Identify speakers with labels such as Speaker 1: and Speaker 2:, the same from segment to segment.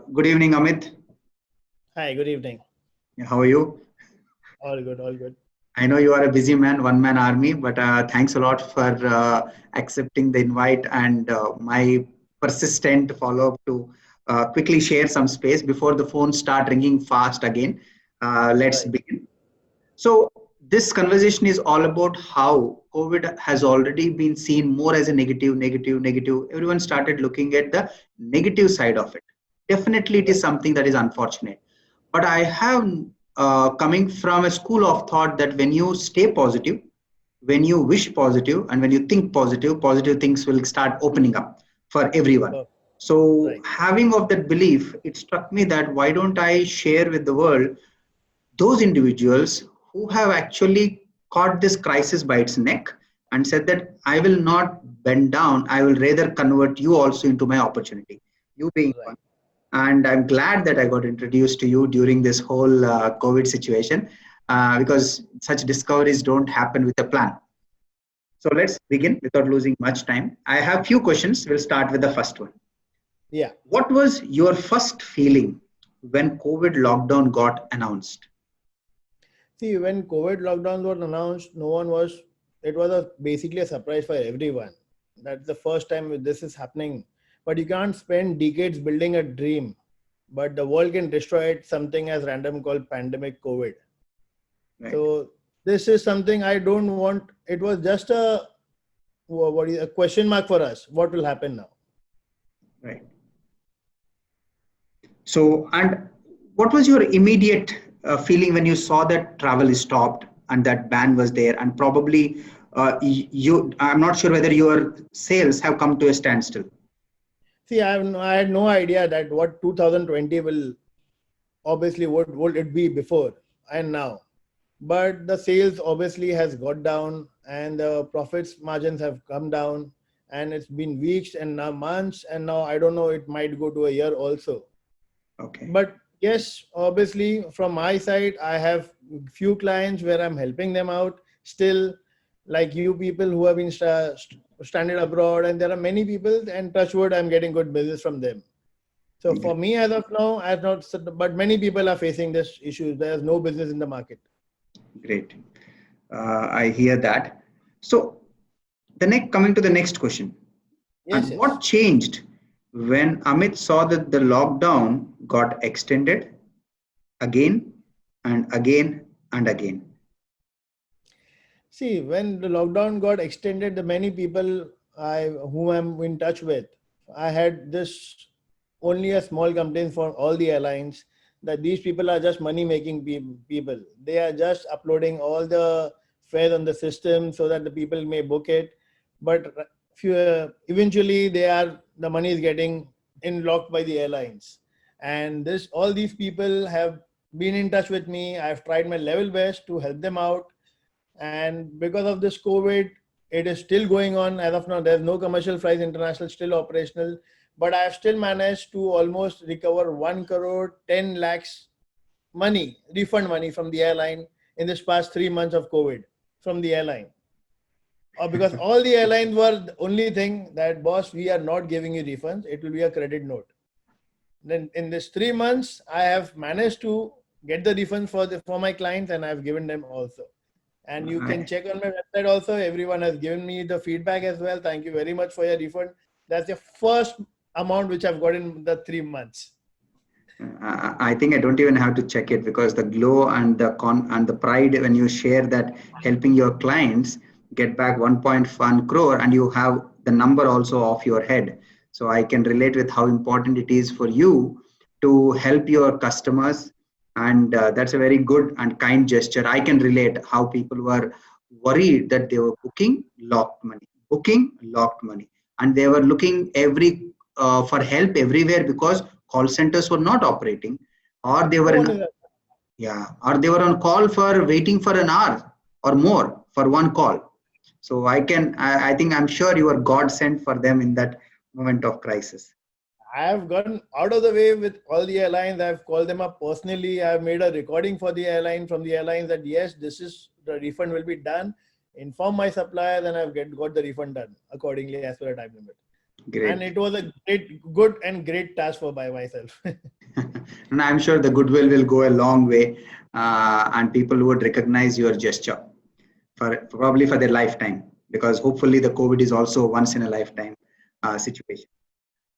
Speaker 1: Good evening, Amit.
Speaker 2: Hi, good evening.
Speaker 1: How are you?
Speaker 2: All good, all good.
Speaker 1: I know you are a busy man, one man army, but thanks a lot for accepting the invite and my persistent follow up to quickly share some space before the phone start ringing fast again. Let's
Speaker 2: Right,
Speaker 1: begin. So, this conversation is all about how COVID has already been seen more as a negative, negative, negative. Everyone started looking at the negative side of it. Definitely, it is
Speaker 2: right,
Speaker 1: something that is unfortunate. But I have coming from a school of thought that when you stay positive, when you wish positive, and when you think positive, positive things will start opening up for everyone.
Speaker 2: oh,
Speaker 1: So,
Speaker 2: right,
Speaker 1: having of that belief, it struck me that why don't I share with the world those individuals who have actually caught this crisis by its neck and said that I will not bend down, I will rather convert you also into my opportunity, you being one.
Speaker 2: right.
Speaker 1: And I'm glad that I got introduced to you during this whole COVID situation because such discoveries don't happen with a plan. So let's begin without losing much time. I have few questions. We'll start with the first one.
Speaker 2: Yeah.
Speaker 1: What was your first feeling when COVID lockdown got announced?
Speaker 2: See, when COVID lockdowns were announced, it was basically a surprise for everyone. That's the first time this is happening. But you can't spend decades building a dream, but the world can destroy it, something as random called pandemic COVID.
Speaker 1: Right,
Speaker 2: So this is something I don't want. It was just a question mark for us. What will happen now?
Speaker 1: right. So, and what was your immediate feeling when you saw that travel is stopped and that ban was there, and probably you? I'm not sure whether your sales have come to a standstill.
Speaker 2: See, I had no idea that what 2020 will obviously what would it be before and now. But the sales obviously has got down and the profits margins have come down and it's been weeks and now months and now I don't know it might go to a year also.
Speaker 1: Okay,
Speaker 2: But yes, obviously from my side I have few clients where I'm helping them out still, like you people who have been stranded abroad, and there are many people, and touch wood I'm getting good business from them. So for
Speaker 1: great.
Speaker 2: me, as of now, I've not, but many people are facing this issue. There's no business in the market.
Speaker 1: Great. I hear that. So, the next coming to the next question,
Speaker 2: Yes,
Speaker 1: and what
Speaker 2: yes.
Speaker 1: changed when Amit saw that the lockdown got extended again and again and again?
Speaker 2: See, when the lockdown got extended, the many people whom I'm in touch with, I had this only a small complaint for all the airlines that these people are just money making people. They are just uploading all the fares on the system so that the people may book it. But eventually the money is getting in locked by the airlines. And this all these people have been in touch with me. I've tried my level best to help them out, and because of this COVID, it is still going on as of now. There's no commercial flights international still operational, but I have still managed to almost recover 1 crore 10 lakhs money, refund money from the airline in this past 3 months of COVID from the airline. Because all the airlines were the only thing that, boss, we are not giving you refunds, it will be a credit note. Then in this 3 months, I have managed to get the refunds for my clients, and I've given them also. And you can
Speaker 1: I,
Speaker 2: check on my website also. Everyone has given me the feedback as well. Thank you very much for your refund. That's the first amount which I've got in the 3 months.
Speaker 1: I think I don't even have to check it because the glow and the and the pride when you share that helping your clients get back 1.1 crore and you have the number also off your head. So I can relate with how important it is for you to help your customers, and that's a very good and kind gesture. I can relate how people were worried that they were booking locked money, and they were looking every for help everywhere because call centers were not operating, or they
Speaker 2: No
Speaker 1: were
Speaker 2: one
Speaker 1: in,
Speaker 2: is.
Speaker 1: yeah, or they were on call for waiting for an hour or more for one call. So I think I'm sure you are God sent for them in that moment of crisis.
Speaker 2: I have gone out of the way with all the airlines. I've called them up personally. I've made a recording for the airline from the airlines that yes, this is the refund will be done. Inform my suppliers, and I've got the refund done accordingly as per the time limit.
Speaker 1: Great.
Speaker 2: And it was a good and great task by myself.
Speaker 1: And I'm sure the goodwill will go a long way, and people would recognize your gesture for probably for their lifetime, because hopefully the COVID is also once in a lifetime situation.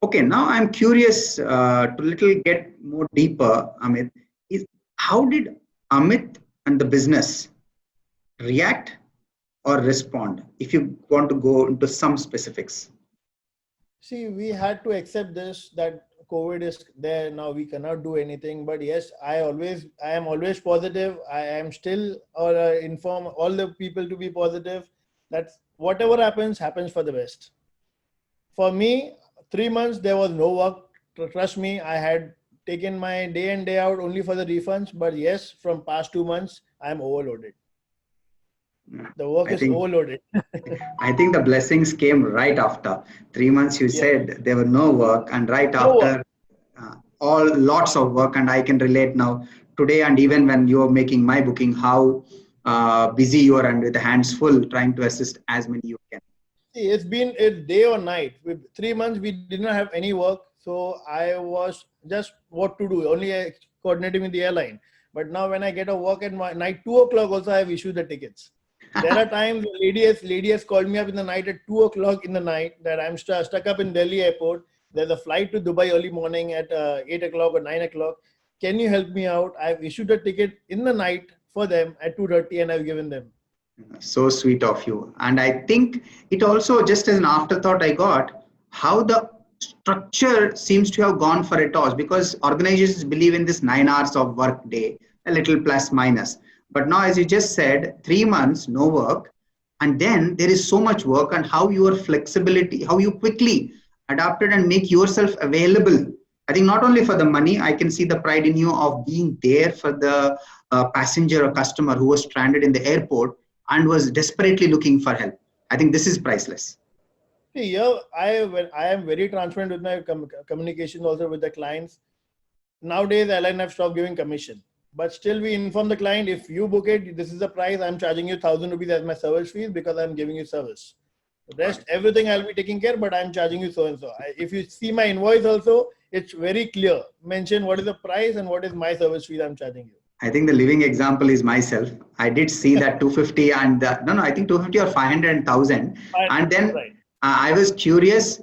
Speaker 1: Okay, now I'm curious to little get more deeper, Amit. Is how did Amit and the business react or respond? If you want to go into some specifics.
Speaker 2: See, we had to accept this that COVID is there now. We cannot do anything. But yes, I am always positive. I am still or inform all the people to be positive. That whatever happens, happens for the best. For me, 3 months there was no work. Trust me, I had taken my day in day out only for the refunds. But yes, from past 2 months, I am overloaded. The work
Speaker 1: I
Speaker 2: is
Speaker 1: think
Speaker 2: overloaded.
Speaker 1: I think the blessings came right after 3 months. You
Speaker 2: Yeah.
Speaker 1: said there were no work, and right
Speaker 2: No work.
Speaker 1: after all lots of work. And I can relate now today, and even when you're making my booking, how busy you are and with the hands full trying to assist as many you can.
Speaker 2: See, it's been a day or night. With 3 months, we did not have any work. So I was just what to do, only coordinating with the airline. But now when I get a work at my night, 2 o'clock also I have issued the tickets. There are times lady has called me up in the night at 2 o'clock in the night that I'm stuck up in Delhi airport. There's a flight to Dubai early morning at 8 o'clock or 9 o'clock. Can you help me out? I've issued a ticket in the night for them at 2:30 and I've given them.
Speaker 1: So sweet of you. And I think it also, just as an afterthought, I got how the structure seems to have gone for a toss, because organizations believe in this 9 hours of work day, a little plus minus. But now, as you just said, 3 months, no work. And then there is so much work, and how your flexibility, how you quickly adapted and make yourself available. I think not only for the money, I can see the pride in you of being there for the passenger or customer who was stranded in the airport and was desperately looking for help. I think this is priceless.
Speaker 2: See, here I am very transparent with my communication also with the clients. Nowadays, airline have stopped giving commission, but still we inform the client, if you book it, this is the price. I'm charging you 1,000 rupees as my service fees because I'm giving you service. The rest, everything I'll be taking care, but I'm charging you so and so. If you see my invoice also, it's very clear. Mention what is the price and what is my service fee I'm charging you.
Speaker 1: I think the living example is myself. I did see that 250 and no, I think 250 or 500 and 1,000. And then
Speaker 2: Right.
Speaker 1: I was curious,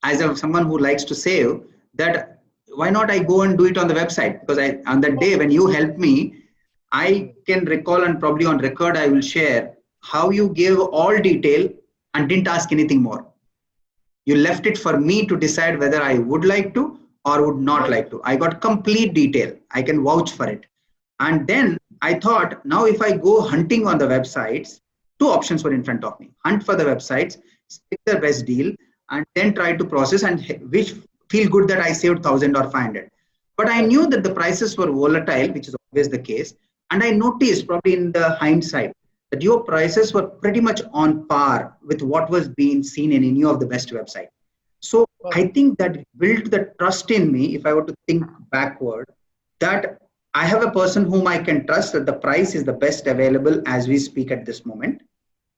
Speaker 1: as someone who likes to save, that why not I go and do it on the website? Because on that day when you helped me, I can recall, and probably on record I will share, how you gave all detail and didn't ask anything more. You left it for me to decide whether I would like to or would not like to. I got complete detail. I can vouch for it. And then I thought, now if I go hunting on the websites, two options were in front of me. Hunt for the websites, pick the best deal, and then try to process and which feel good that I saved 1,000 or 500. But I knew that the prices were volatile, which is always the case. And I noticed, probably in the hindsight, that your prices were pretty much on par with what was being seen in any of the best websites. So I think that built the trust in me, if I were to think backward, that I have a person whom I can trust that the price is the best available as we speak at this moment.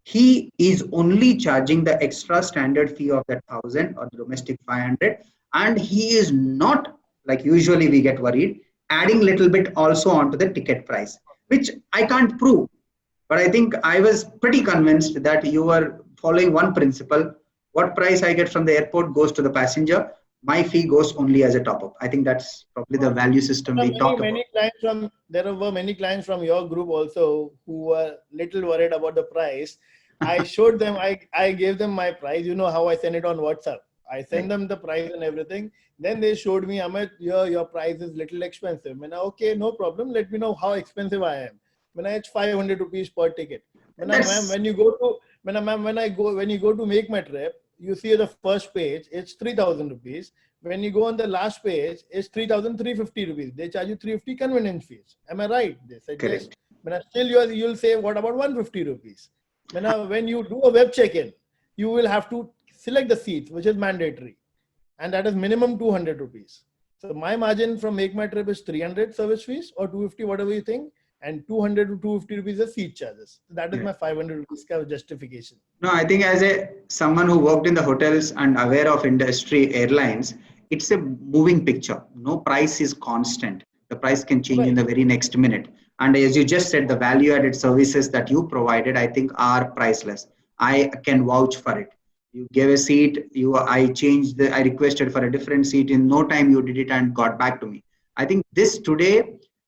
Speaker 1: He is only charging the extra standard fee of that 1,000 or the domestic 500. And he is not, like usually we get worried, adding little bit also onto the ticket price, which I can't prove. But I think I was pretty convinced that you were following one principle. What price I get from the airport goes to the passenger. My fee goes only as a top-up. I think that's probably the value system we talked about.
Speaker 2: There were many clients from your group also who were little worried about the price. I showed them, I gave them my price. You know how I send it on WhatsApp. I send them the price and everything. Then they showed me, Amit, your price is little expensive. I okay, no problem. Let me know how expensive I am. It's 500 rupees per ticket. When you go to make my trip, you see the first page, it's 3,000 rupees. When you go on the last page, it's 3,350 rupees. They charge you 350 convenience fees. Am I right? They said yes. Still you'll say, what about 150 rupees? When you do a web check-in, you will have to select the seats, which is mandatory. And that is minimum 200 rupees. So my margin from Make My Trip is 300 service fees or 250, whatever you think. and 200 to 250 rupees as seat charges. So that is
Speaker 1: Yeah.
Speaker 2: my 500 rupees kind of justification.
Speaker 1: No, I think as a someone who worked in the hotels and aware of industry airlines, it's a moving picture. No price is constant. The price can change in
Speaker 2: Right.
Speaker 1: the very next minute. And as you just said, the value added services that you provided, I think are priceless. I can vouch for it. You gave a seat, I requested for a different seat. In no time you did it and got back to me. I think this today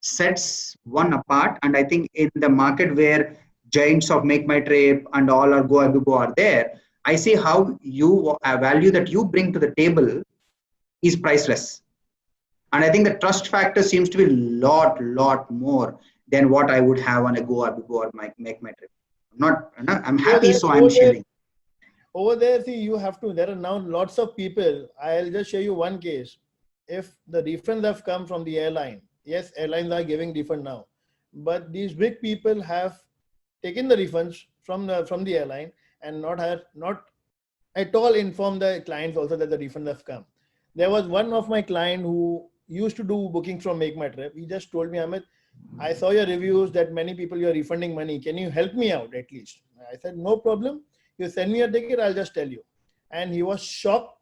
Speaker 1: sets one apart. And I think in the market where giants of Make My Trip and all are Go Abigo are there, I see how you a value that you bring to the table is priceless. And I think the trust factor seems to be lot more than what I would have on a Go Abigo or Make My Trip. I'm
Speaker 2: Over
Speaker 1: happy,
Speaker 2: there,
Speaker 1: so I'm
Speaker 2: over there,
Speaker 1: sharing.
Speaker 2: over there, see, you have to, there are now lots of people. I'll just show you one case. If the refunds have come from the airline, yes, airlines are giving refund now, but these big people have taken the refunds from the airline and not at all informed the clients also that the refund have come. There was one of my client who used to do bookings from Make My Trip. He just told me, Amit, I saw your reviews that many people you're refunding money. Can you help me out at least? I said, no problem. You send me a ticket, I'll just tell you. And he was shocked.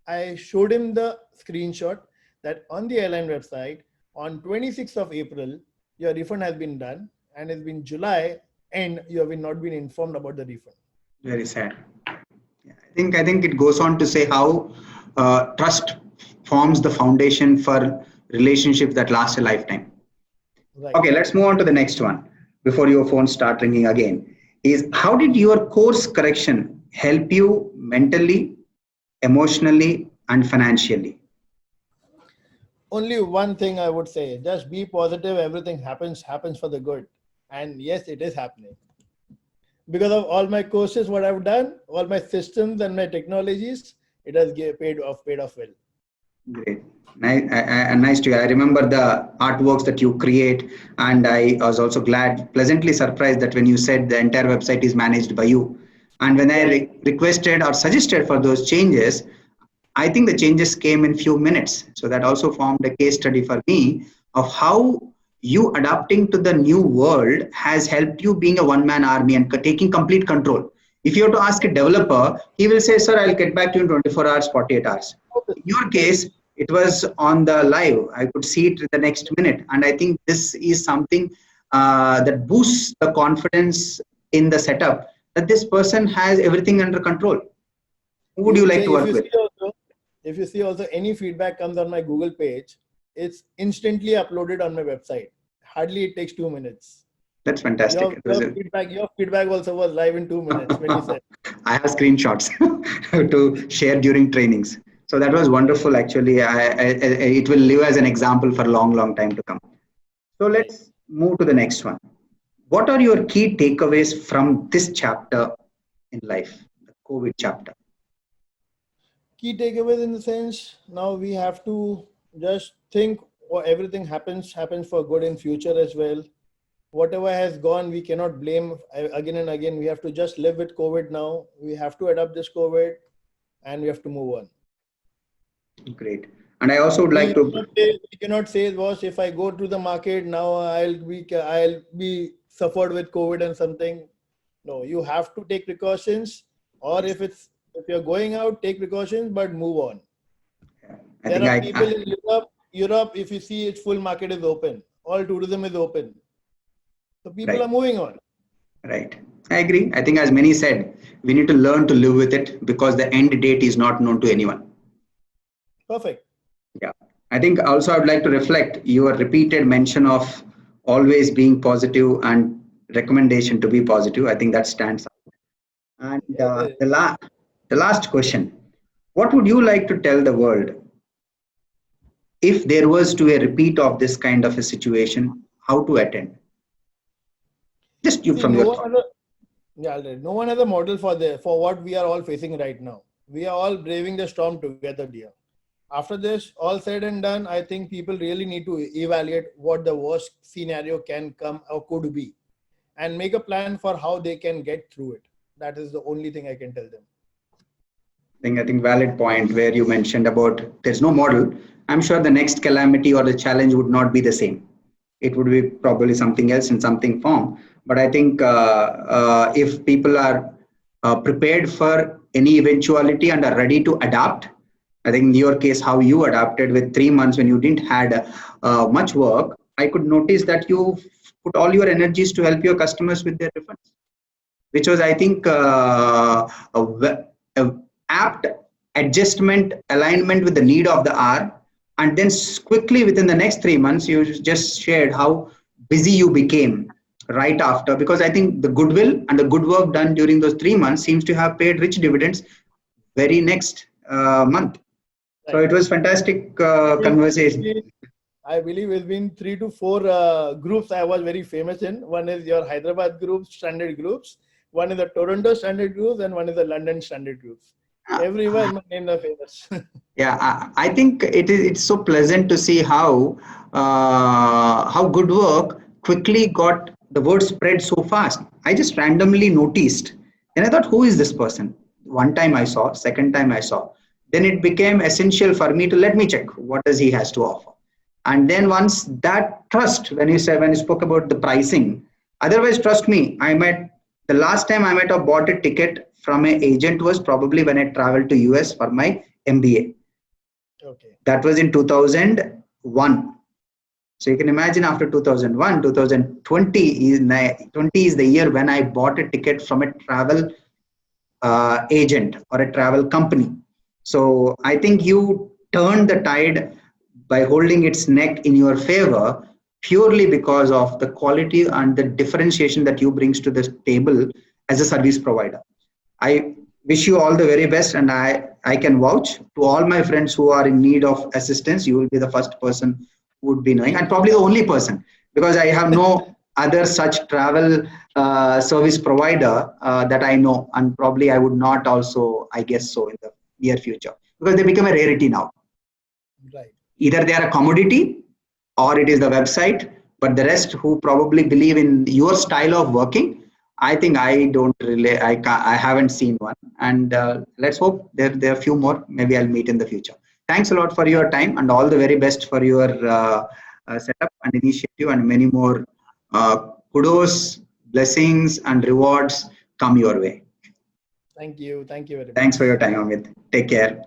Speaker 2: I showed him the screenshot that on the airline website on 26th of April, your refund has been done, and it's been July and you have not been informed about the refund.
Speaker 1: Very sad. Yeah, I think it goes on to say how trust forms the foundation for relationships that last a lifetime.
Speaker 2: Right.
Speaker 1: Okay, let's move on to the next one before your phone start ringing again. Is how did your course correction help you mentally, emotionally, and financially?
Speaker 2: Only one thing I would say, just be positive. Everything happens for the good. And yes, it is happening. Because of all my courses, what I've done, all my systems and my technologies, it has paid off well.
Speaker 1: Great. Nice to hear. I remember the artworks that you create, and I was also pleasantly surprised that when you said the entire website is managed by you. And when I requested or suggested for those changes, I think the changes came in few minutes. So that also formed a case study for me of how you adapting to the new world has helped you being a one-man army and taking complete control. If you have to ask a developer, he will say, sir, I'll get back to you in 24 hours, 48 hours. In your case, it was on the live. I could see it the next minute. And I think this is something that boosts the confidence in the setup that this person has everything under control. Who would you like to work with?
Speaker 2: If you see also any feedback comes on my Google page, it's instantly uploaded on my website. Hardly it takes 2 minutes.
Speaker 1: That's fantastic.
Speaker 2: Your feedback also was live in 2 minutes when you said.
Speaker 1: I have screenshots to share during trainings. So that was wonderful. Actually, it will live as an example for a long time to come. So let's move to the next one. What are your key takeaways from this chapter in life, the COVID chapter?
Speaker 2: Key takeaways in the sense, now we have to just think everything happens for good in future as well. Whatever has gone, we cannot blame again and again. We have to just live with COVID now. We have to adapt this COVID and we have to move on.
Speaker 1: Great. And I also would like to...
Speaker 2: We cannot say, boss, if I go to the market now, I'll be suffered with COVID and something. No, you have to take precautions, or if you're going out, take precautions, but move on. There are people in Europe, if you see its full market is open, all tourism is open. So people are moving on.
Speaker 1: Right. I agree. I think as many said, we need to learn to live with it because the end date is not known to anyone.
Speaker 2: Perfect.
Speaker 1: Yeah. I think also I would like to reflect your repeated mention of always being positive and recommendation to be positive. I think that stands out. And the last question, what would you like to tell the world if there was to a repeat of this kind of a situation, how to attend? Just you from your thought.
Speaker 2: No one has a model for what we are all facing right now. We are all braving the storm together, dear. After this, all said and done, I think people really need to evaluate what the worst scenario can come or could be and make a plan for how they can get through it. That is the only thing I can tell them.
Speaker 1: I think valid point where you mentioned about there's no model. I'm sure the next calamity or the challenge would not be the same. it would be probably something else in something form. But I think if people are prepared for any eventuality and are ready to adapt, I think in your case, how you adapted with 3 months when you didn't had much work, I could notice that you put all your energies to help your customers with their refunds, which was, I think, a apt adjustment, alignment with the need of the hour. And then quickly within the next 3 months, you just shared how busy you became right after, because I think the goodwill and the good work done during those 3 months seems to have paid rich dividends very next month. So
Speaker 2: Right.
Speaker 1: it was fantastic conversation.
Speaker 2: I believe it's been 3 to 4 groups I was very famous in. One is your Hyderabad group, standard groups. One is the Toronto standard groups, and one is the London standard groups. Everywhere my name is famous.
Speaker 1: Yeah, I think it's so pleasant to see how good work quickly got the word spread so fast. I just randomly noticed, and I thought, who is this person? One time I saw, second time I saw. Then it became essential for me to let me check what does he has to offer. And then once that trust, when you spoke about the pricing, otherwise trust me, the last time I might have bought a ticket from an agent was probably when I traveled to US for my MBA.
Speaker 2: Okay.
Speaker 1: That was in 2001. So you can imagine after 2001, 2020 is the year when I bought a ticket from a travel agent or a travel company. So I think you turned the tide by holding its neck in your favor purely because of the quality and the differentiation that you brings to the table as a service provider. I wish you all the very best, and I can vouch to all my friends who are in need of assistance. You will be the first person who would be knowing, and probably the only person, because I have no other such travel service provider that I know, and probably I would not also, I guess so, in the near future, because they become a rarity now.
Speaker 2: Right.
Speaker 1: Either they are a commodity or it is the website, but the rest who probably believe in your style of working, I think I don't really, I haven't seen one. And let's hope there are a few more. Maybe I'll meet in the future. Thanks a lot for your time, and all the very best for your setup and initiative, and many more kudos, blessings, and rewards come your way.
Speaker 2: Thank you. Thank you very
Speaker 1: Thanks for
Speaker 2: much.
Speaker 1: your time, Amit. Take care.